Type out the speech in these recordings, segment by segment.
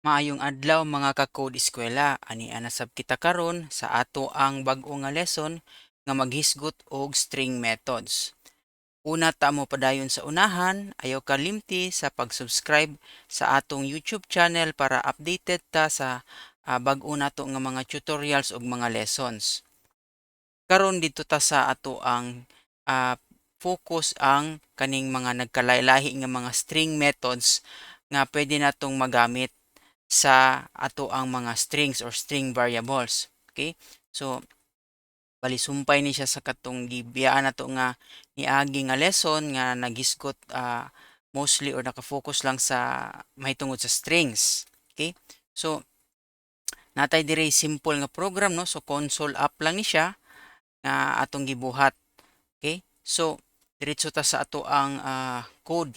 Maayong adlaw mga ka-code eskwela, ani nasab kita karon sa ato ang bag-o nga lesson nga maghisgot og string methods. Una ta mo padayon sa unahan, ayaw kalimti sa pag-subscribe sa atong YouTube channel para updated ta sa bag-o nato nga mga tutorials ug mga lessons. Karon dito ta sa ato ang ah, focus ang kaning mga nagkalaylahi nga mga string methods nga pwede natong magamit sa ato ang mga strings or string variables. Okay? So, bali sumpay ni siya sa katong gibiyaan nato nga niagi nga lesson nga nagisgot mostly or nakafocus lang sa mahitungod sa strings. Okay? So, natay dire simple nga program no. So, console app lang ni siya nga atong gibuhat. Okay? So, diretso ta sa ato ang code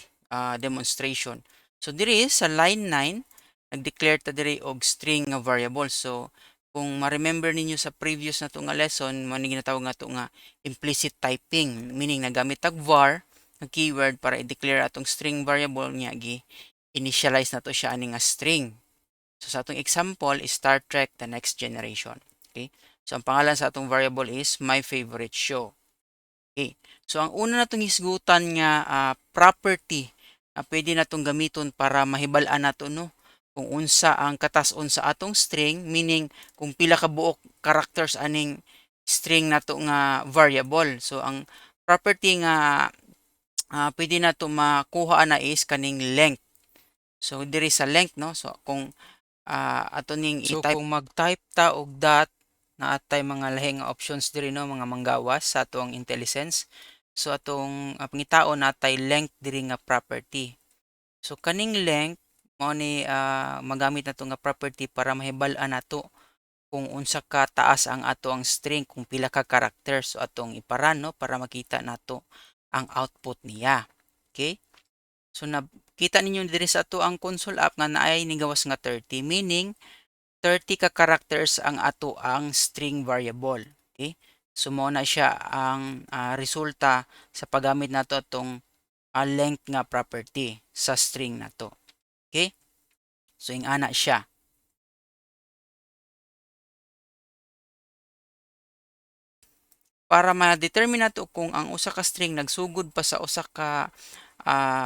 demonstration. So, diri sa line 9, nag-declare ta diri og string nga variable. So, kung ma-remember ninyo sa previous na to nga lesson, mo ni ginatawag nga to nga implicit typing, meaning nagamit tag var nga keyword para i-declare atong string variable niya initialize na to siya ani nga string. So, sa atong example is Star Trek The Next Generation. Okay? So, ang pangalan sa atong variable is my favorite show. Okay. So, ang una natong hisgutan nga property na pwede natong gamiton para mahibal-an nato no kung unsa ang katas-on sa atong string, meaning kung pila ka buok characters aning string nato nga variable. So, ang property nga pwede nato makuha na is kaning length. So, diri sa length no. So, kung ato ning i-type, kung mag-type ta og dot na atay mga lahing options diri no, mga manggawas sa atong IntelliSense. So atong pangitaon natay length diri nga property. So kaning length mao ni magamit nato nga property para mahibal-an nato kung unsa ka taas ang ato ang string, kung pila ka characters. So atong iparan no para makita nato ang output niya. Okay? So nakita ninyo diri sa ato ang console app nga naay ni gawas nga 30, meaning 30 ka characters ang ato ang string variable. Okay? So mao na siya ang resulta sa paggamit nato atong length nga property sa string nato. Okay? So ingana siya. Para ma-determine nato kung ang usa ka string nagsugod pa sa usa ka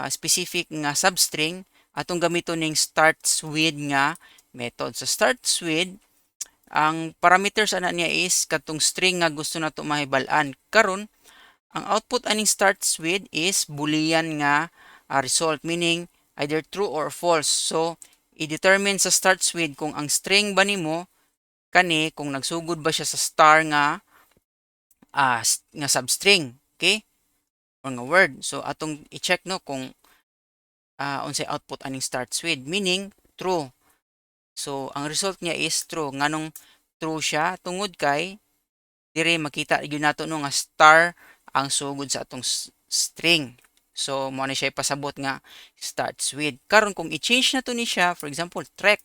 specific nga substring, atong gamiton ning starts with nga method. So starts with, ang parameters ana niya is katong string nga gusto nato mahibal-an. Karon ang output aning starts with is boolean nga result, meaning either true or false. So i-determine sa starts with kung ang string ba nimo kani kung nagsugod ba siya sa star nga substring, okay? Or nga word. So atong i-check no kung unsay output aning starts with, meaning true. So ang result niya is true. Nganong true siya tungod kay dire makita gyud nato no nga star ang sugod sa atong string. So mo na siya ipasabot nga starts with. Karon kung i-change na to ni siya, for example, trek,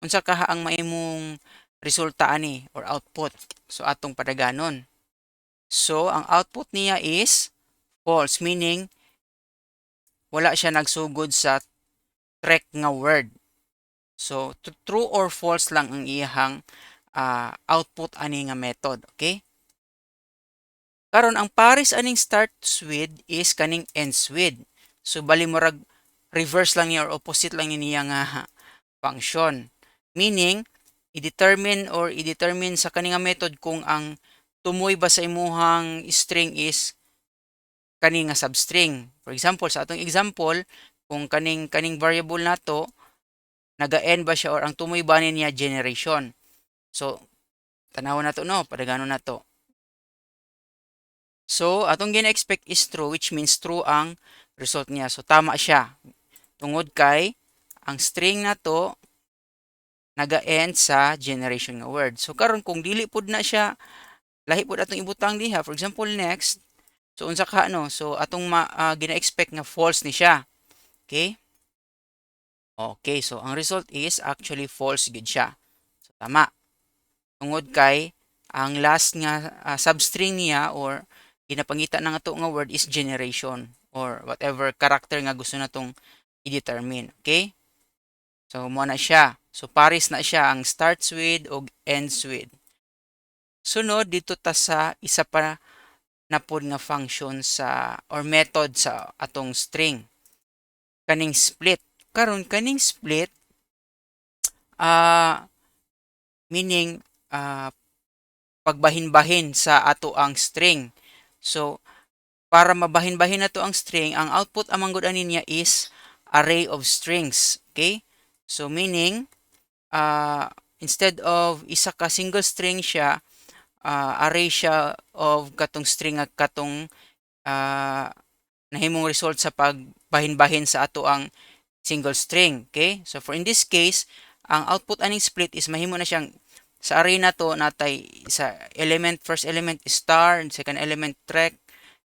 unsa kaha ang maimong resulta ani or output. So atong padaganon. So ang output niya is false, meaning wala siya nagsugod sa trek nga word. So true or false lang ang iyang output ani nga method, okay? Karon ang pares aning starts with is kaning ends with. So bali mo reverse lang niya or opposite lang niya nga function. Meaning i-determine sa kaning method kung ang tumoy ba sa imuhang string is kani nga substring. For example, sa atong example, kung kaning variable nato naga-end ba siya or ang tumoy ba niya generation. So tanawon nato no, padaganon nato. So, atong gina-expect is true, which means true ang result niya. So, tama siya. Tungod kay, ang string na to, naga-end sa generation nga word. So, karon kung dili pud na siya, lahi pud atong ibutang diha. For example, next. So, unsa ka, no? So, atong gina-expect nga false ni siya. Okay? Okay, so, ang result is actually false gid siya. So, tama. Tungod kay, ang last nga substring niya or ginapangita na nga to nga word is generation or whatever character nga gusto natong i-determine. Okay? So mo na siya. So pares na siya ang starts with ug ends with. Sunod dito ta sa isa pa na pod nga function sa or method sa atong string. Kaning split. Karon kaning split ah meaning pagbahin-bahin sa ato ang string. So para mabahin-bahin na to ang string, ang output amang gud ani niya is array of strings. Okay? So meaning instead of isa ka single string siya, array siya of katong string nga katong uh, nahimong result sa pagbahin-bahin sa ato ang single string. Okay? So for in this case, ang output aning split is mahimo na siyang sa array na to natay sa element, first element is star, and second element trek,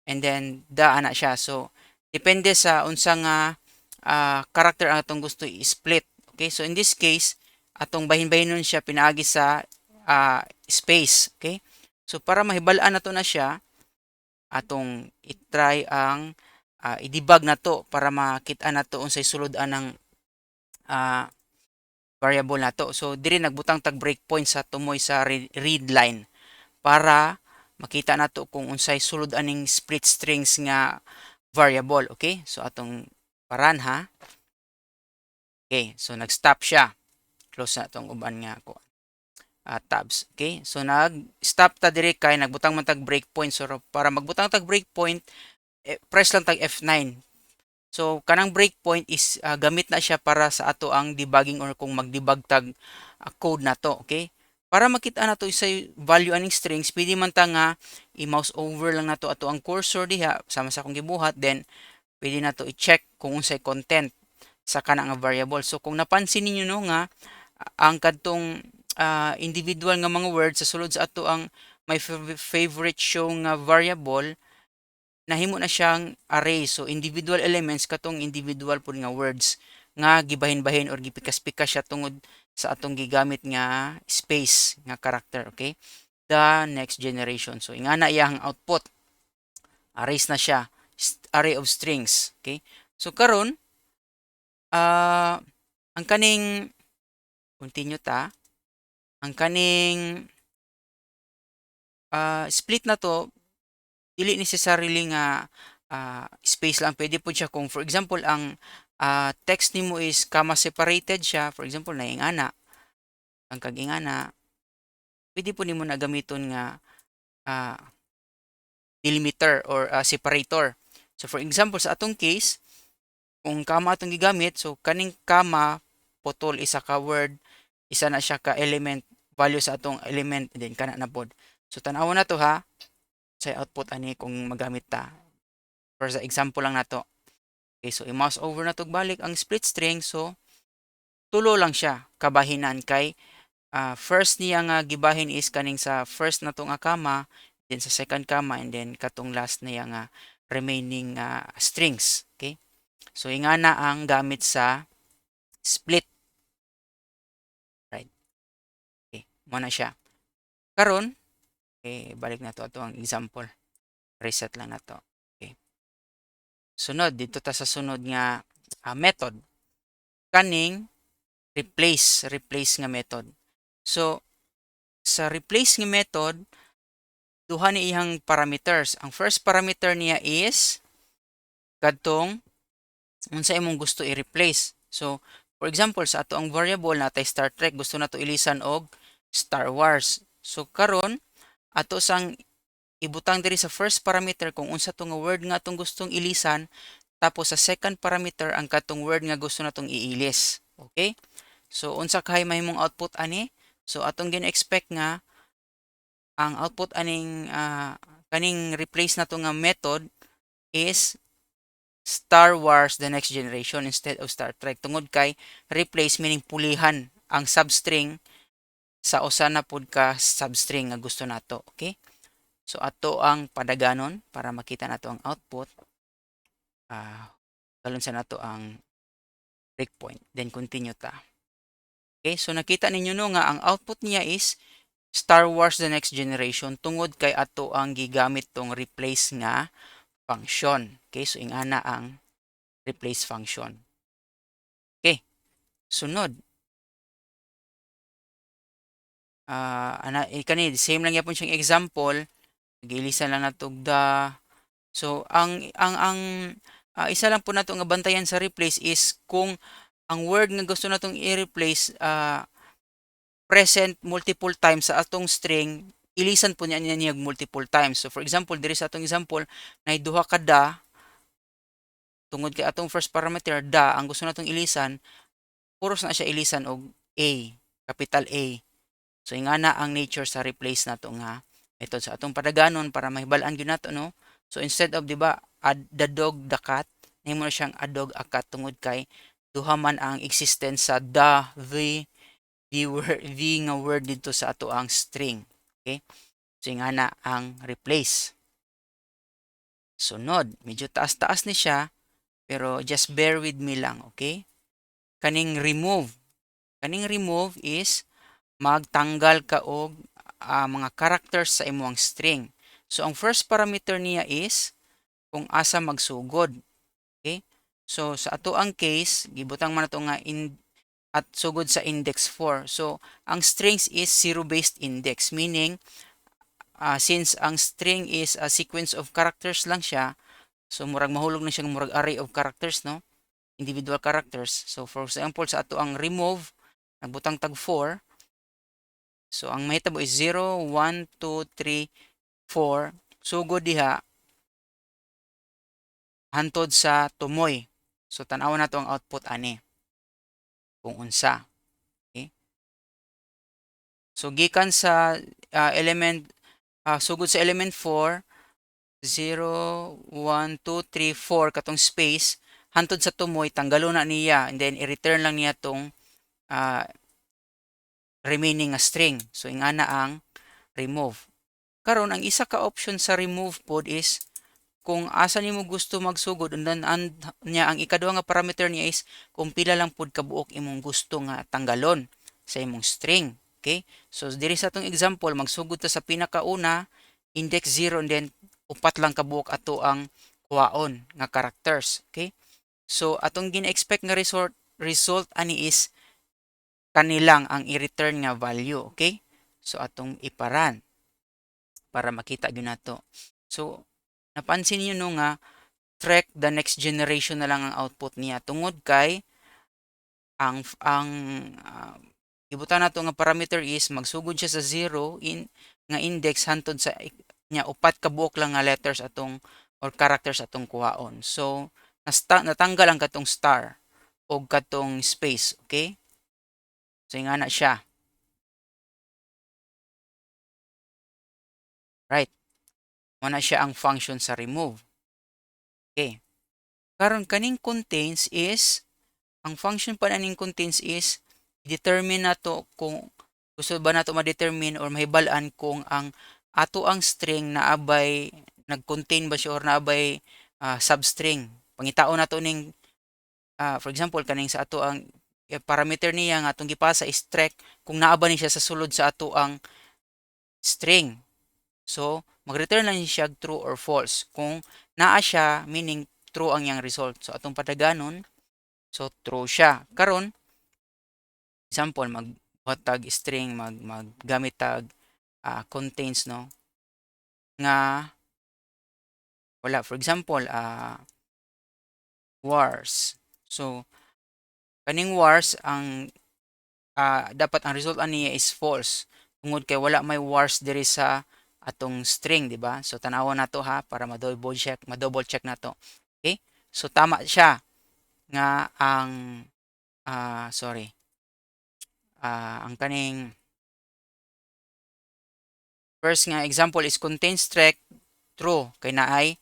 and then ana siya. So depende sa unsa nga character ang atong gusto i-split. Okay? So in this case, atong bahin-bahinon siya pinaagi sa space. Okay? So para mahibal-an nato na siya, atong i-try ang i-debug na to para makita na to unsay sulod-an ng variable na to. So diri nagbutang tag breakpoint sa tumoy sa read line para makita na to kung unsay sulod aning split strings nga variable. Okay? So atong paran ha. Okay, so nag-stop siya. Close na itong uban nga ako. Tabs. Okay, so nag-stop ta dire kay nagbutang man tag breakpoint. So para magbutang tag breakpoint, press lang tag F9. So kanang breakpoint is gamit na siya para sa ato ang debugging or kung mag-debug tag code na to. Okay, para makita na to sa value aning strings, pwede man ta nga i-mouse over lang na to ato ang cursor diha sama sa akong gibuhat, then pwede na to i-check kung unsay content sa kana nga variable. So kung napansin niyo no nga ang kadtong individual nga mga words sa sulod sa ato ang my favorite show nga variable, nahimo na siyang array. So individual elements katong individual pud nga words nga gibahin-bahin or gipikas-pikas siya tungod sa atong gigamit nga space nga character. Okay, the next generation. So ingana iyang output, arrays na siya, array of strings. Okay, so karon ang kaning continue ta, ang kaning split na to dili necessarily nga space lang, pwede po siya kung for example ang text nimo is comma separated siya, for example na ingana, ang kagingana pwede po nimo na gamiton nga delimiter or separator. So for example sa atong case, kung comma atong gigamit, so kaning comma putol isa ka word, isa na siya ka element, value sa atong element, then kana na pod. So tan-aw na to ha sa output ani kung magamit ta. For sa example lang nato. Okay, so i-mouse over na to balik ang split string, so tulo lang siya kabahinan kay first niya nga gibahin is kaning sa first na to nga comma, then sa second comma, and then katong last niya nga remaining strings. Okay? So ingana ang gamit sa split. Right. Okay, mo na siya. Karon, balik na to ato ang example. Reset lang na to. Okay. Sunod dito ta sa sunod nga method. Kaning replace nga method. So sa replace nga method, duha ni iyang parameters. Ang first parameter niya is kadtong unsa imong gusto i-replace. So for example sa ato ang variable natay Star Trek, gusto nato ilisan og Star Wars. So karon ato sang ibutang diri sa first parameter kung unsa to nga word nga atong gustong ilisan, tapos sa second parameter ang katong word nga gusto natong iilis. Okay? So unsa kay mahimong output ani? So atong gina-expect nga ang output aning kaning replace nato nga method is Star Wars The Next Generation instead of Star Trek. Tungod kay replace meaning pulihan ang substring sa usa na pud ka substring nga gusto nato. Okay? So ato ang padaganon para makita nato ang output. Kalon sa nato ang breakpoint. Then continue ta. Okay? So nakita ninyo no nga ang output niya is Star Wars The Next Generation tungod kay ato ang gigamit tong replace nga function. Okay? So ingana ang replace function. Okay? Sunod, kani same lang yapon siyang example, nag-iilisan lang nato og the. So isa lang po nato nga bantayan sa replace is kung ang word nga gusto natong i-replace present multiple times sa atong string, ilisan po niya multiple times. So for example, diri sa atong example, nay duha ka da, tungod kay atong first parameter da, ang gusto natong ilisan, puros na siya ilisan og A, capital A. So ingana ang nature sa replace nato nga method sa atong padaganon para mahibal-an gyud nato, no. So instead of, di ba, the dog, the cat, nahimo na siyang a dog, a cat, tungod kay duha man ang existence sa the nga word dito sa ato ang string. Okay? So ingana ang replace. Sunod, medyo taas-taas ni siya, pero just bear with me lang, okay? Kaning remove. Kaning remove is magtanggal ka og mga characters sa imong string. So ang first parameter niya is kung asa magsugod. Okay? So sa ato ang case, gibutang man nato nga at sugod sa index 4. So ang strings is zero-based index, meaning since ang string is a sequence of characters lang siya, so murag mahulog na siya murag array of characters, no? Individual characters. So for example, sa ato ang remove, nagbutang tag 4. So ang mahitabo is 0, 1, 2, 3, 4. Sugod diha hantod sa tumoy. So tan-aw na to ang output ani kung unsa. Okay? So gikan sa element sugod sa element 4, 0, 1, 2, 3, 4 katong space, hantod sa tumoy, tanggalo na niya, and then i-return lang niya tong uh, remaining nga string. So ingana ang remove. Karon ang isa ka option sa remove pod is kung asa nimo gusto magsugod, and then niya ang ikaduha nga parameter niya is kung pila lang pod kabuok imong gusto nga tanggalon sa imong string. Okay? So diri sa atong example, magsugod ta sa pinakauna, index 0, and then upat lang kabuok ato ang kuhaon nga characters. Okay? So atong gina-expect nga result ani is kanilang ang i-return nga value. Okay? So atong iparan para makita gyud nato. So napansin niyo no nga track the next generation na lang ang output niya, tungod kay ang ibutan nato nga parameter is magsugod siya sa 0 nga index hantod sa nya upat ka buok lang nga letters atong or characters atong kuhaon. So natanggal ang katong star o katong space. Okay? So ingana siya. Right. Muna siya ang function sa remove. Okay. Karon kaning contains is ang function pa naning contains is determine nato kung gusto ba nato ma-determine or mahibalaan kung ang ato ang string naabay nag-contain ba siya or naabay substring. Pangitaon nato ning for example kaning sa ato ang parameter niya nga atong gipasa is track kung naa ba ni siya sa sulod sa ato ang string. So mag-return lang siya true or false. Kung naa siya, meaning true ang yang result. So atong padaganon, so true siya. Karon example, magbuhat tag string, maggamit tag contains, no, nga wala, for example wars. So kaning wars ang dapat ang result niya is false, tungod kay wala may wars diri sa atong string, di ba? So tan-awon nato ha para ma-double check nato. Okay? So tama siya nga ang sorry. Ang kaning first nga example is contains track, true kay naay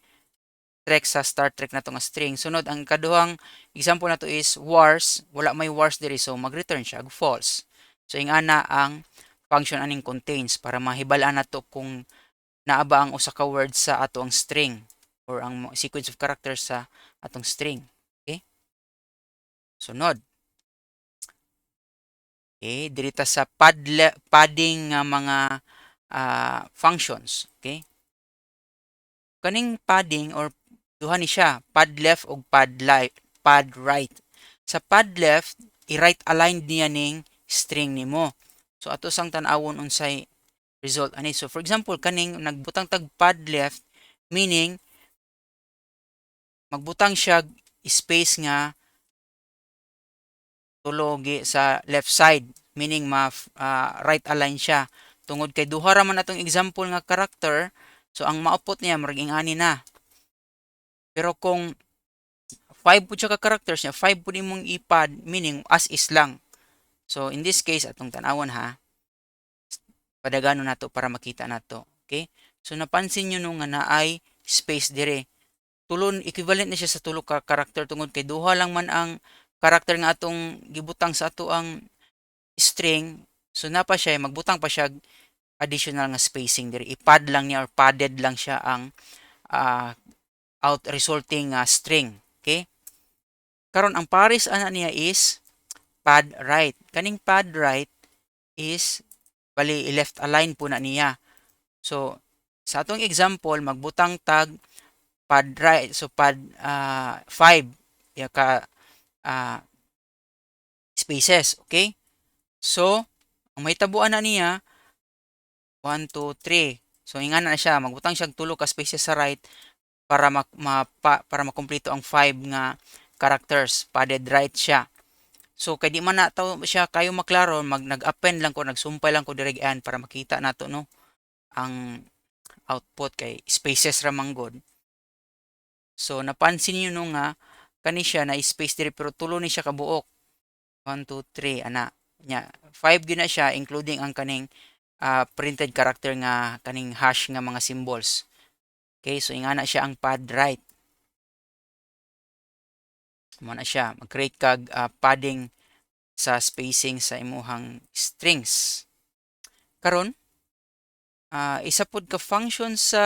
track sa Star Trek nato nga string. Sunod ang kaduhang example nato is wars, wala may wars diri, so mag-return siya false. So ingana ang function aning contains para mahibalaan nato kung naa ba ang usa ka word sa ato ang string or ang sequence of characters sa atong string. Okay? Sunod. Okay, dirita sa padding nga mga functions. Okay? Kaning padding or duha ni siya, pad left o pad right. Sa pad left, i-right aligned niya ning string nimo. So ato sang tan-awon unsay result ani. So for example kaning nagbutang tag pad left, meaning magbutang siya space nga tulogi sa left side, meaning right align siya. Tungod kay duha ra man atong example nga character, so ang maupot niya maraging ani na. Pero kung 5 po siya ka characters niya, 5 po nimong ipad, meaning as is lang. So in this case atong tan-awon ha, padagano nato para makita nato. Okay? So napansin niyo no nga naay space dire. Tulon equivalent na siya sa tulo ka character tungod kay duha lang man ang character nga atong gibutang sa ato ang string. So napa siya magbutang pa siya additional nga spacing dire. Ipad lang niya or padded lang siya ang out resulting string. Okay? Karon ang pares ana niya is pad right. Kaning pad right is bali left align po na niya. So sa atong example magbutang tag pad right, so pad 5 ya ka spaces, okay? So ang mahitabuan na niya 1 2 3. So ingana na siya magbutang siya tulo ka spaces sa right para para makumpleto ang 5 nga characters, padded right siya. So kay di man na taw siya kayo maklaro, nag-append lang ko, nagsumpay lang ko dirigian para makita nato no ang output kay spaces ra manggod. So napansin niyo no nga kani siya na space diri pero tulo ni siya kabuok. 1 2 3 ana nya 5 gyud na siya including ang kaning printed character nga kaning hash nga mga symbols. Okay, so ingana siya ang pad right. Mo na siya mag-create kag padding sa spacing sa imuhang strings. Karon isa pod ka function sa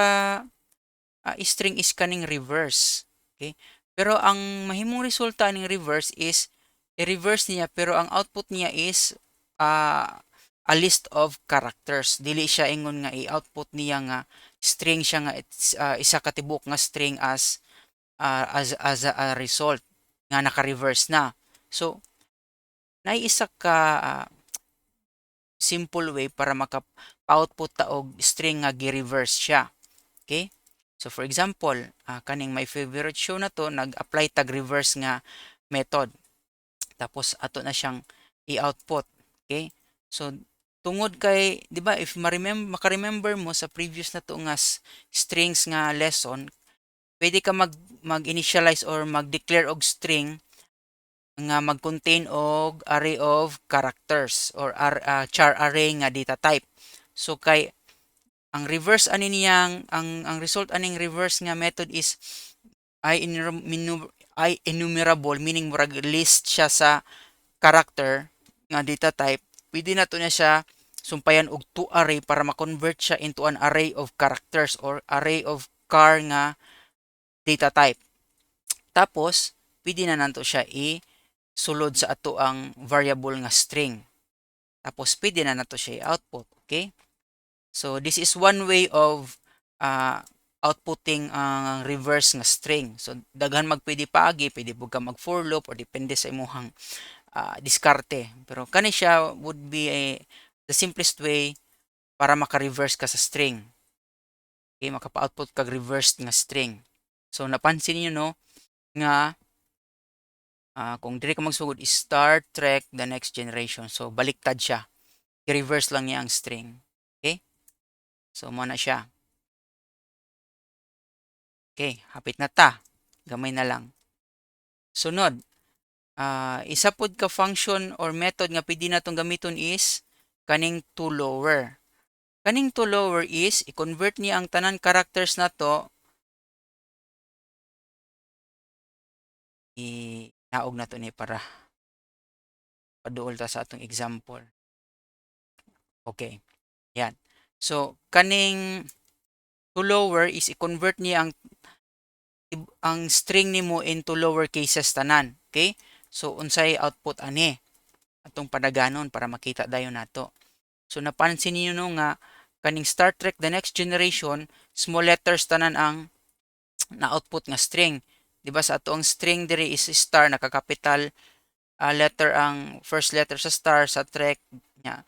string is kaning reverse. Okay? Pero ang mahimong resulta ning reverse is i-reverse niya pero ang output niya is a list of characters. Dili siya ingon nga i-output niya nga string siya nga isa ka tibok nga string as a result nga naka-reverse na. So naay isa ka simple way para maka-output ta og string nga gi-reverse siya. Okay? So for example, kaning my favorite show na to nag-apply tag reverse nga method. Tapos ato na siyang i-output. Okay? So tungod kay, 'di ba, if maka-remember mo sa previous na to nga strings nga lesson, pwede ka mag-initialize or mag-declare og string nga mag-contain og array of characters or char array nga data type. So kay ang reverse ani niyang ang result aning reverse nga method is I enumerable, meaning murag list siya sa character nga data type. Pwede na to niya siya sumpayan og to array para ma-convert siya into an array of characters or array of char nga data type. Tapos pwede na nanto siya sulod sa ato ang variable nga string. Tapos pwede na nato siya i-output, okay? So this is one way of outputting ang reverse nga string. So daghan magpwede paagi, pwede po ka mag for loop or depende sa imuhang diskarte. Pero kani siya would be the simplest way para maka-reverse ka sa string. Okay, makapa-output kag reversed nga string. So napansin niyo no nga kung diri ka magsugod is Star Trek The Next Generation. So baliktad siya. I-reverse lang niya ang string. Okay? So mo na siya. Okay, hapit na ta. Gamay na lang. Sunod, isa pod ka function or method nga pwede natong gamiton is kaning to lower. Kaning to lower is i-convert niya ang tanan characters na to naog na to ni para paduol ta sa atong example. Okay. Yan. So kaning to lower is i-convert niya ang string nimo into lower cases tanan. Okay? So unsay output ani atong padaganon para makita dayon nato. So napansin niyo no nga kaning Star Trek The Next Generation, small letters tanan ang na-output nga string. Di ba sa ato ang string diri is star, nakakapital letter ang first letter sa star sa trek nya,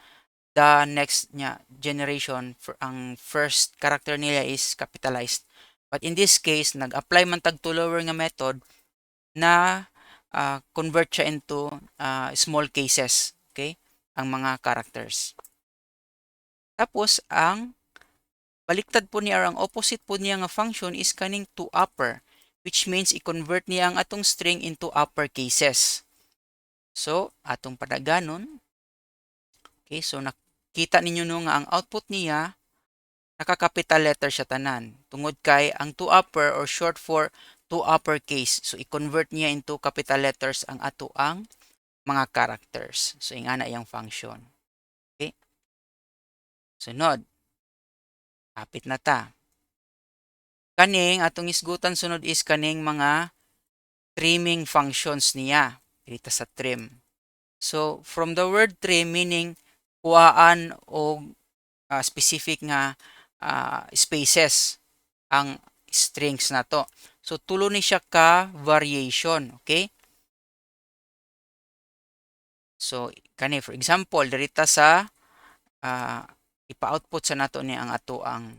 the next nya generation ang first character nila is capitalized. But in this case, nag-apply man tag to lower nga method na convert siya into small cases, okay? Ang mga characters. Tapos ang baliktad po niya, ang opposite po niya nga function is kaning to upper, which means i-convert niya ang atong string into upper cases. So, atong padaganon. Okay, so nakita ninyo no nga ang output niya naka-capital letter siya tanan. Tungod kay ang to upper or short for to uppercase. So, i-convert niya into capital letters ang ato ang mga characters. So, ingana yung function. Okay? Sunod. Kapit na ta. Kaning atong isgutan sunod is kaning mga trimming functions niya. Dito sa trim. So, from the word trim, meaning kuhaan o specific nga spaces ang strings na to. So, tulo ni siya ka variation. Okay? So, kani for example, dirita sa ipa-output sa nato ni ang ato ang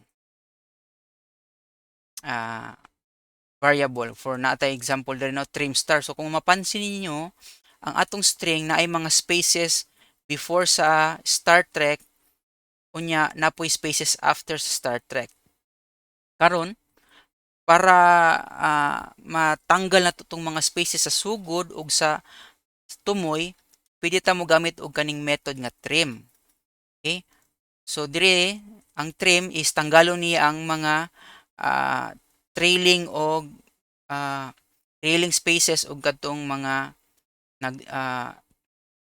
variable. For natay example diri no trim star. So, kung mapansin niyo ang atong string na ay mga spaces before sa Star Trek, unya napoy spaces after sa Star Trek. Karon, para matanggal na itong mga spaces sa sugod o sa tumoy, pwede ta mo gamit og kaning method nga trim. Okay? So, dire, ang trim is tanggalon niya ang mga trailing o trailing spaces o katong mga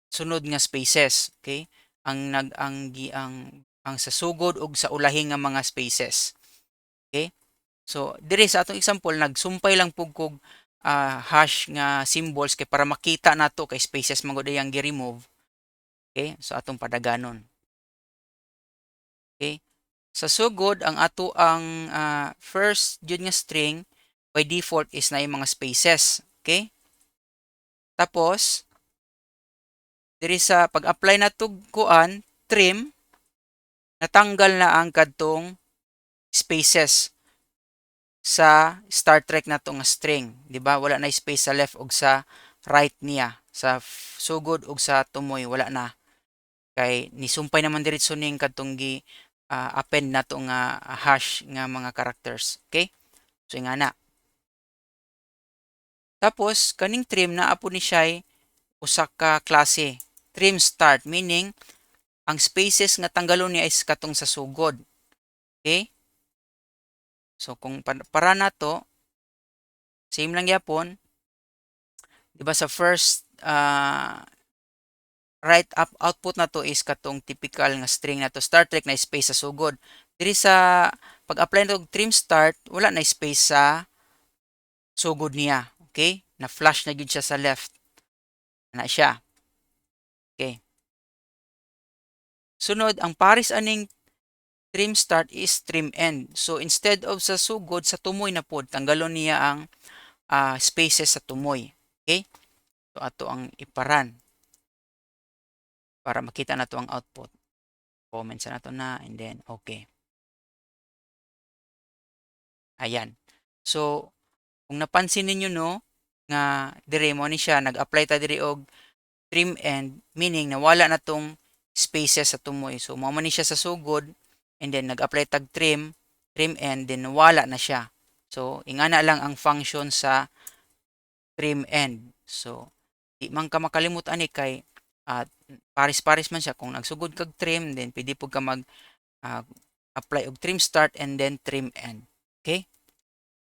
sunod nga spaces. Okay? Ang sa sugod o sa ulahi nga mga spaces. Okay? So, dire sa atong example, nagsumpay lang pug kog hash nga symbols kay para makita nato kay spaces man gud yang gi-remove. Okay? So, atong padaganon. Okay? Sa sugod, ang ato ang first jud nga string by default is na yung mga spaces. Okay? Tapos, diri sa pag-apply na kuan trim, natanggal na ang kadtong spaces sa Star Trek na nga string, di ba? Wala na space sa left ug sa right niya, sa sugod ug sa tumoy wala na. Kay nisumpay naman diretso ning kadtong gi append nato nga hash nga mga characters. Okay? So ingana. Tapos kaning trim na apo ni siya usa ka klase. Trim start meaning ang spaces nga tanggalon niya is katong sa sugod. Okay? So kung para nato same lang yapon, 'di ba sa first right up output na to is katong typical nga string na to Star Trek na space sa sugod. Diri sa pag-apply na trim start, wala na space sa sugod niya. Okay? Na flash na gyud siya sa left. Na siya. Okay. Sunod, ang pares aning trim start is trim end. So instead of sa sugod, sa tumoy na pod, tanggalon niya ang spaces sa tumoy. Okay? So ato ang iparan para makita na to ang output. Comment sa nato na and then okay. Ayan. So kung napansin niyo no nga dire mo ni siya nag-apply ta diri og trim end meaning nawala na tong spaces sa tumoy. So mao man ni siya sa sugod and then nag-apply tag trim end then nawala na siya. So ingana lang ang function sa trim end. So di man ka makalimot ani kay paris-paris man siya kung nagsugod kag trim then pwede pud ka mag apply og trim start and then trim end. Okay?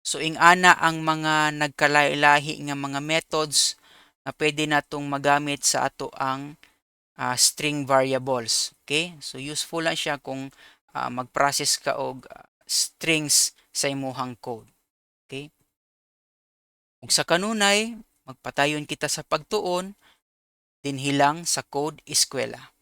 So ingana ang mga nagkalahi-lahi nga mga methods na pwede natong magamit sa ato ang string variables. Okay? So useful lang siya kung mag-process ka og strings sa imuhang code. Okay? Ug sa kanunay, magpatayon kita sa pagtuon dinhi lang sa Code Eskwela.